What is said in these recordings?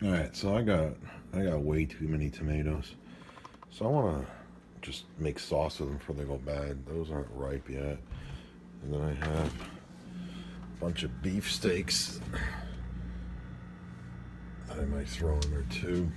Alright, so I got way too many tomatoes. So I want to just make sauce with them before they go bad. Those aren't ripe yet. And then I have a bunch of beef steaks that I might throw in there too.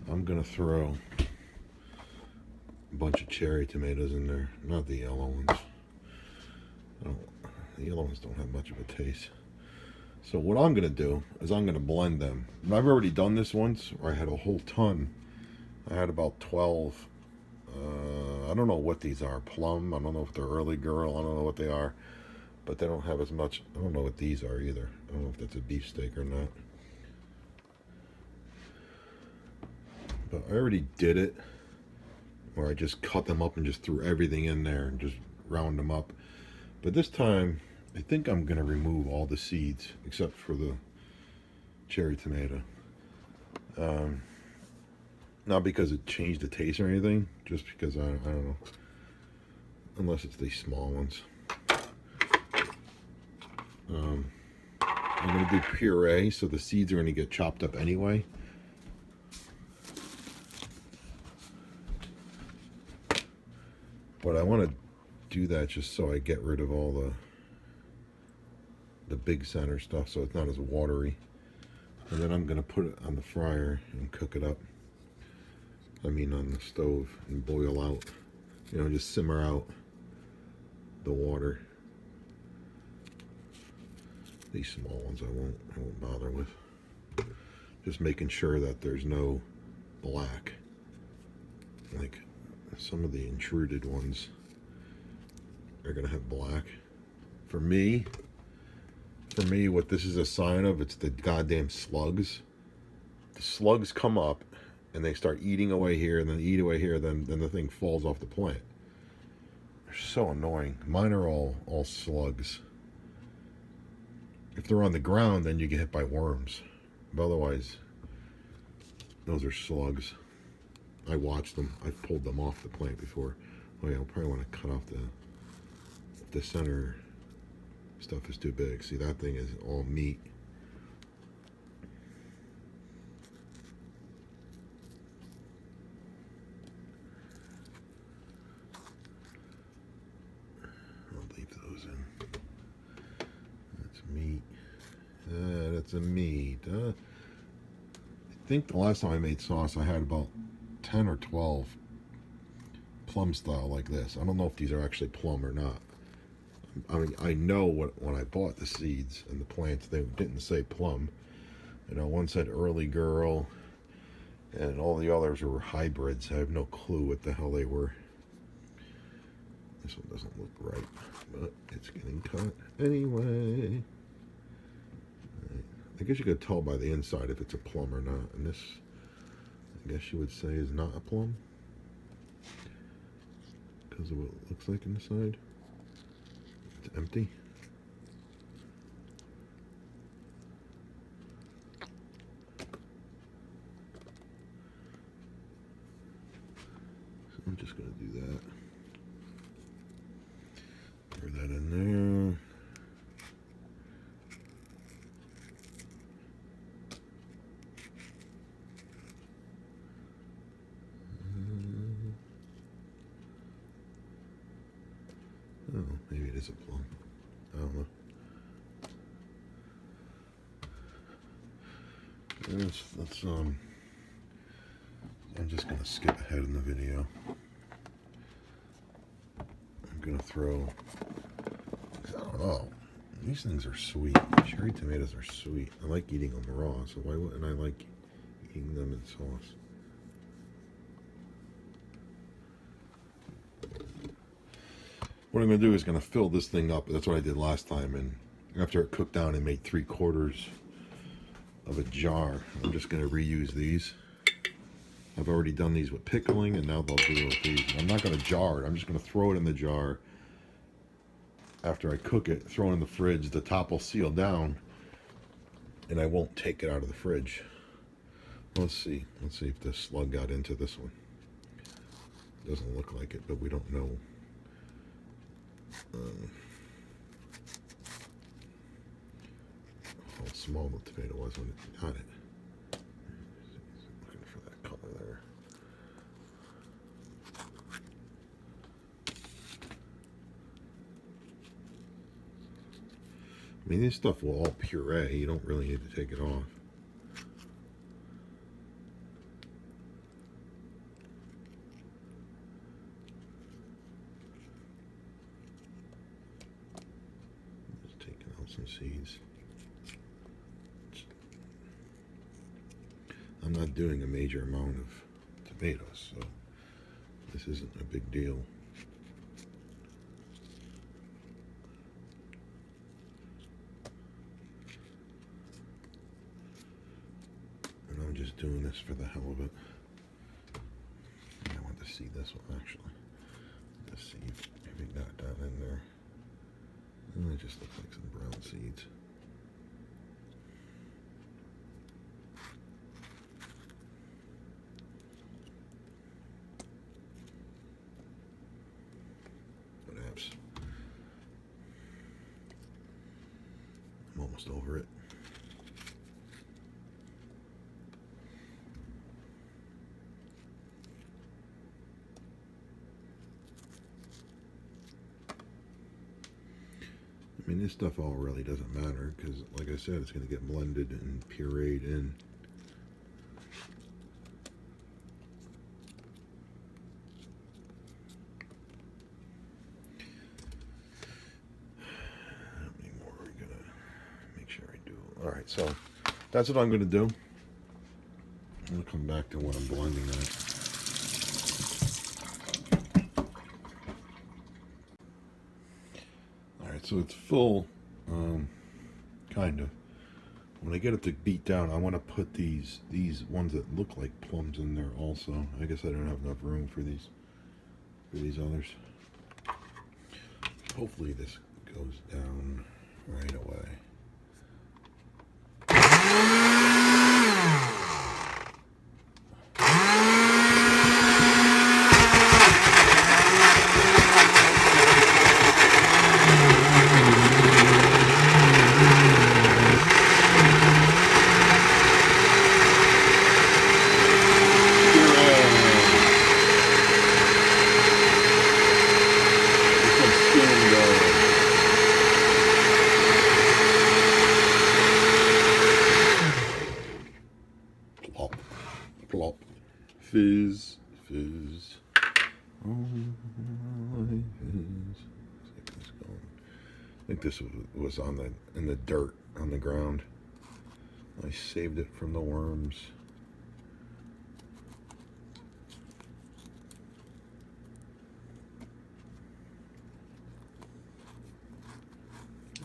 I'm going to throw a bunch of cherry tomatoes in there, not the yellow ones. The yellow ones don't have much of a taste. So what I'm going to do is I'm going to blend them. I've already done this once where I had a whole ton. I had about 12. I don't know what these are. Plum. I don't know if they're early girl. I don't know what they are. But they don't have as much. I don't know what these are either. I don't know if that's a beefsteak or not. But I already did it where I just cut them up and just threw everything in there and just round them up. But this time, I think I'm going to remove all the seeds except for the cherry tomato. Not because it changed the taste or anything, just because I don't know. Unless it's these small ones. I'm going to do puree, so the seeds are going to get chopped up anyway. But I want to do that just so I get rid of all the big center stuff, so it's not as watery. And then I'm going to put it on the fryer and cook it up. I mean on the stove, and boil out, you know, just simmer out the water. These small ones I won't bother with. Just making sure that there's no black. Like some of the intruded ones are gonna have black. For me, what this is a sign of, it's the goddamn slugs. The slugs come up and they start eating away here and then eat away here, then the thing falls off the plant. They're so annoying. Mine are all slugs. If they're on the ground, then you get hit by worms. But otherwise, those are slugs. I watched them. I've pulled them off the plant before. Oh yeah, I'll probably want to cut off the center stuff is too big. See, that thing is all meat. I'll leave those in. That's meat. That's a meat. I think the last time I made sauce, I had about 10 or 12 plum style like this. I don't know if these are actually plum or not. I mean, I know when I bought the seeds and the plants, they didn't say plum. You know, one said early girl, and all the others were hybrids. I have no clue what the hell they were. This one doesn't look right, but it's getting cut anyway. I guess you could tell by the inside if it's a plum or not. And this, I guess you would say, is not a plum because of what it looks like inside. It's empty. So I'm just going to do that. Pour that in there. Oh, maybe it is a plum. I don't know. Let's I'm just gonna skip ahead in the video. I'm gonna throw, I don't know, these things are sweet. Cherry tomatoes are sweet. I like eating them raw, so why wouldn't I like eating them in sauce? What I'm going to do is going to fill this thing up. That's what I did last time. And after it cooked down, I made 3/4 of a jar. I'm just going to reuse these. I've already done these with pickling, and now they'll do it with these. I'm not going to jar it. I'm just going to throw it in the jar. After I cook it, throw it in the fridge. The top will seal down, and I won't take it out of the fridge. Let's see. Let's see if this slug got into this one. Doesn't look like it, but we don't know. How small the tomato was when it got it. Looking for that color there. I mean, this stuff will all puree. You don't really need to take it off. Just taking out some seeds. I'm not doing a major amount of tomatoes, so this isn't a big deal. I'm just doing this for the hell of it. I want to see this one actually. Let's see if it got that in there. And it just looks like some brown seeds. Perhaps. I'm almost over it. I mean, this stuff all really doesn't matter because, like I said, it's going to get blended and pureed in. How many more are we going to make sure I do? All right, so that's what I'm going to do. I'm going to come back to what I'm blending at. So it's full, kind of. When I get it to beat down, I want to put these ones that look like plums in there also. I guess I don't have enough room for these others. Hopefully this goes down right away. Plop, plop, fizz, fizz. Oh, my fizz. Let's get this going. I think this was in the dirt on the ground. I saved it from the worms.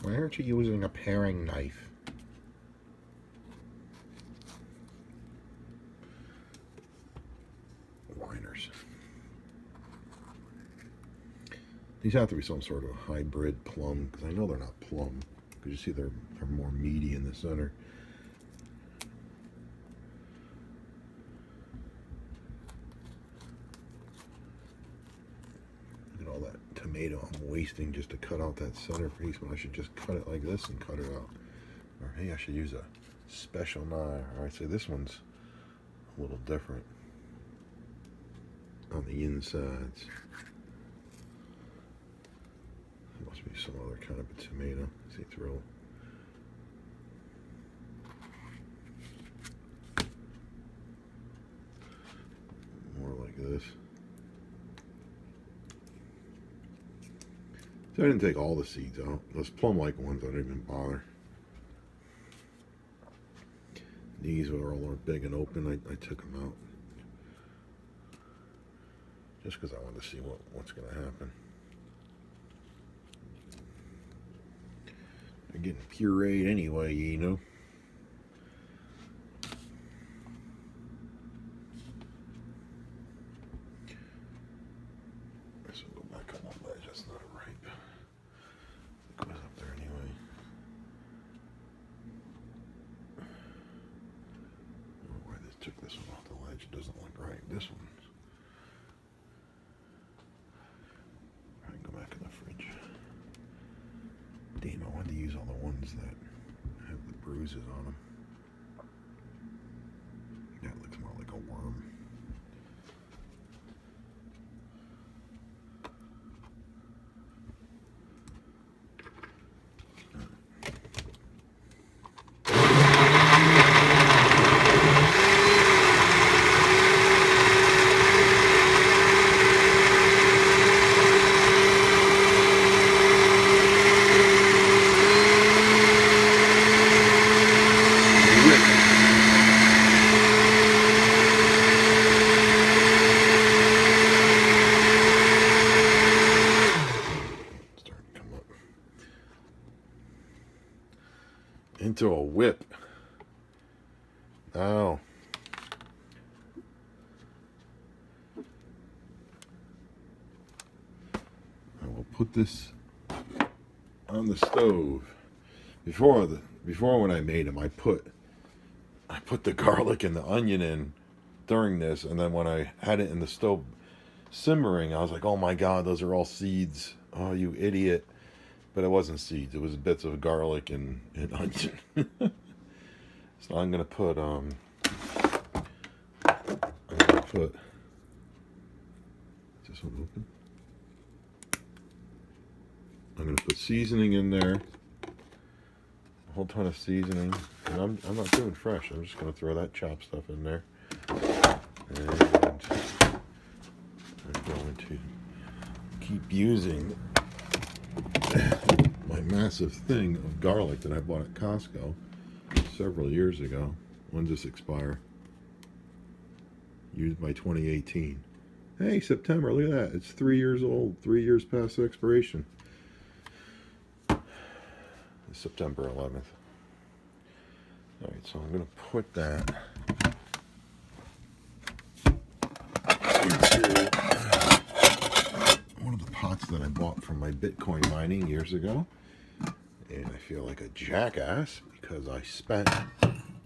Why aren't you using a paring knife? Whiners. These have to be some sort of hybrid plum, because I know they're not plum. Because you see they're more meaty in the center. Look at all that tomato I'm wasting just to cut out that center piece when I should just cut it like this and cut it out. Or hey, I should use a special knife. Alright, so this one's a little different on the insides. It must be some other kind of a tomato. See, it's real. More like this. So I didn't take all the seeds out. Those plum-like ones, I didn't even bother. These were all big and open. I took them out. Just because I wanted to see what's going to happen. They're getting pureed anyway, you know. This will go back on the ledge. That's not ripe. It goes up there anyway. I don't know why they took this one off the ledge. It doesn't look right. This one. Go back in the fridge. Damn, I wanted to use all the ones that have the bruises on whip. Now, I will put this on the stove. Before when I made them, I put the garlic and the onion in during this, and then when I had it in the stove simmering, I was like, oh my god, those are all seeds. Oh, you idiot. But it wasn't seeds, it was bits of garlic and onion. So I'm gonna put is this one open? I'm gonna put seasoning in there. A whole ton of seasoning. And I'm not doing fresh, I'm just gonna throw that chopped stuff in there. And I'm going to keep using my massive thing of garlic that I bought at Costco several years ago. When does this expire? Used by 2018. Hey, September, look at that. It's 3 years old, 3 years past expiration. It's September 11th. Alright, so I'm going to put that into one of the pots that I bought from my Bitcoin mining years ago. And I feel like a jackass because I spent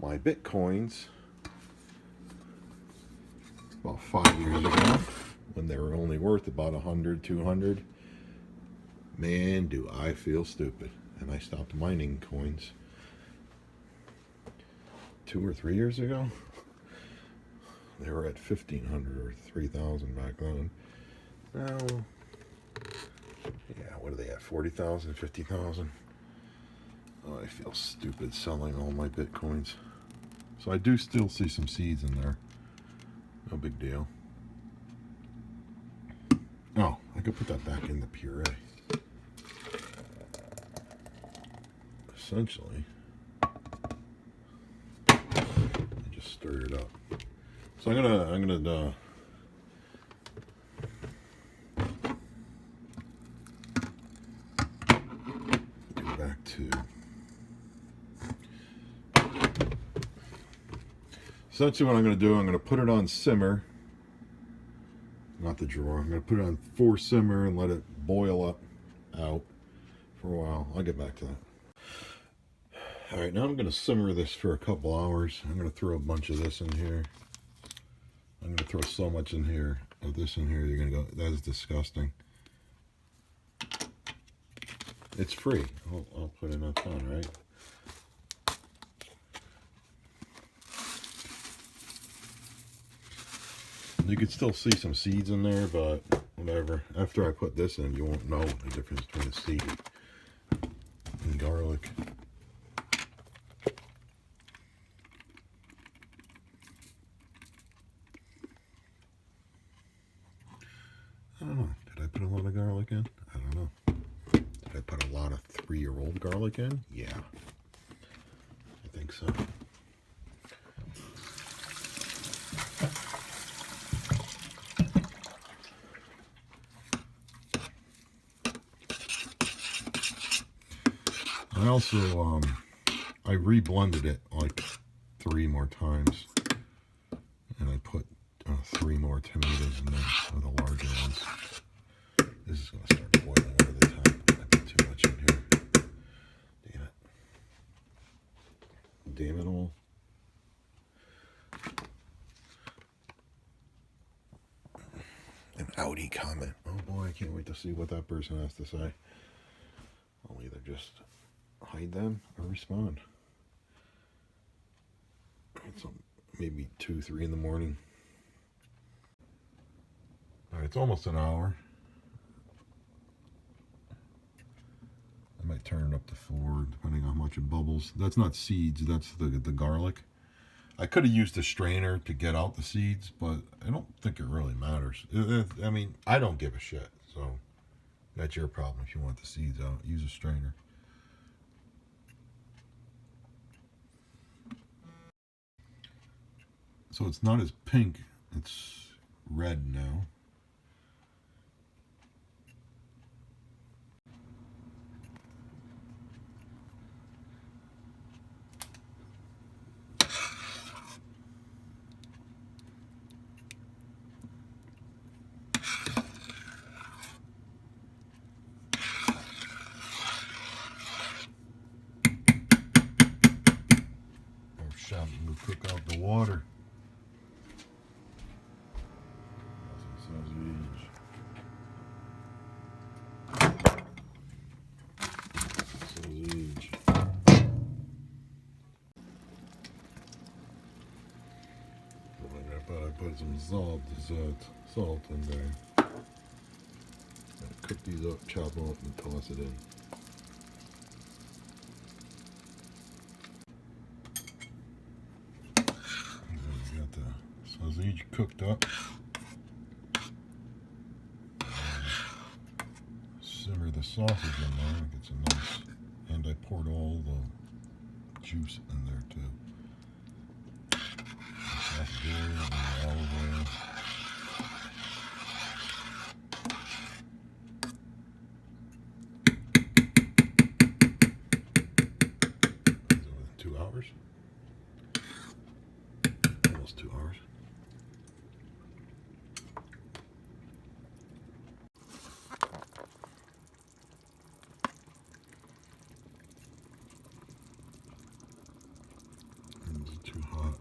my Bitcoins about 5 years ago when they were only worth about 100, 200. Man, do I feel stupid. And I stopped mining coins 2 or 3 years ago. They were at 1,500 or 3,000 back then. Now, yeah, what are they at? 40,000, 50,000? Oh, I feel stupid selling all my Bitcoins. So I do still see some seeds in there. No big deal. Oh, I could put that back in the puree. Essentially, I just stir it up. So I'm gonna go back to. Essentially, what I'm going to do, I'm going to put it on simmer. Not the drawer. I'm going to put it on 4 simmer and let it boil up out for a while. I'll get back to that. Alright, now I'm going to simmer this for a couple hours. I'm going to throw a bunch of this in here. I'm going to throw so much in here, of this in here, you're going to go, that is disgusting. It's free. I'll put in a ton, right? You could still see some seeds in there, but whatever. After I put this in, you won't know the difference between a seed and garlic. I don't know. Did I put a lot of garlic in? I don't know. Did I put a lot of 3-year-old garlic in? Yeah. I think so. I also, I re-blended it like 3 more times. And I put 3 more tomatoes in there, or the larger ones. This is going to start boiling over the top. I put too much in here. Damn it. Damn it all. An Audi comment. Oh boy, I can't wait to see what that person has to say. I'll either just hide them or respond. It's maybe 2, 3 in the morning. Alright, it's almost an hour. I might turn it up to 4, depending on how much it bubbles. That's not seeds, that's the garlic. I could have used a strainer to get out the seeds, but I don't think it really matters. I mean, I don't give a shit, so that's your problem. If you want the seeds out, use a strainer. So it's not as pink, it's red now. shouting to cook out the water. Some sausage. Sausage. I thought I put some salt in there. Cook these up, chop them up, and toss it in. We got the sausage cooked up. Simmer the sausage in there. It gets a nice, and I poured all the juice in there too. Sausage oil and olive oil. Hours, almost 2 hours. It's too hot.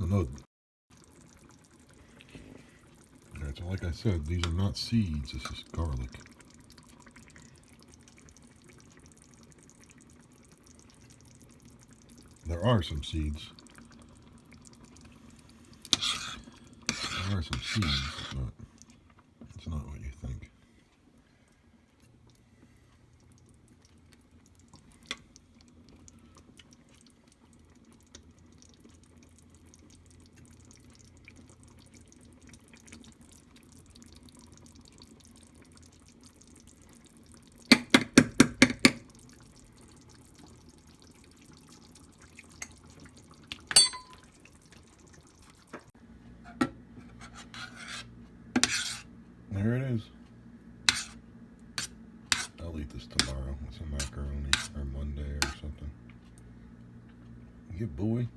No. Alright, so like I said, these are not seeds, this is garlic. There are some seeds. There are some seeds, but it's not what you think. There it is. I'll eat this tomorrow with some macaroni, or Monday or something. Yeah, boy.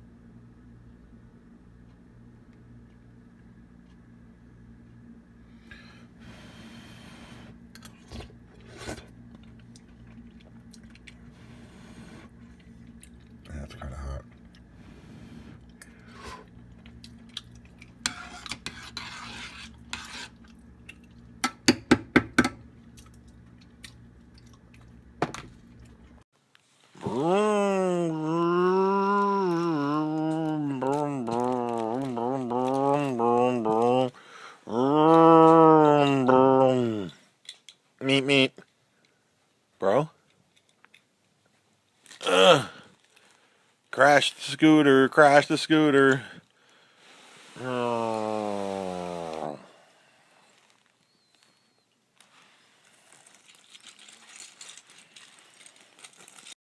That's kind of hot. Meat, bro. Crash the scooter. Oh.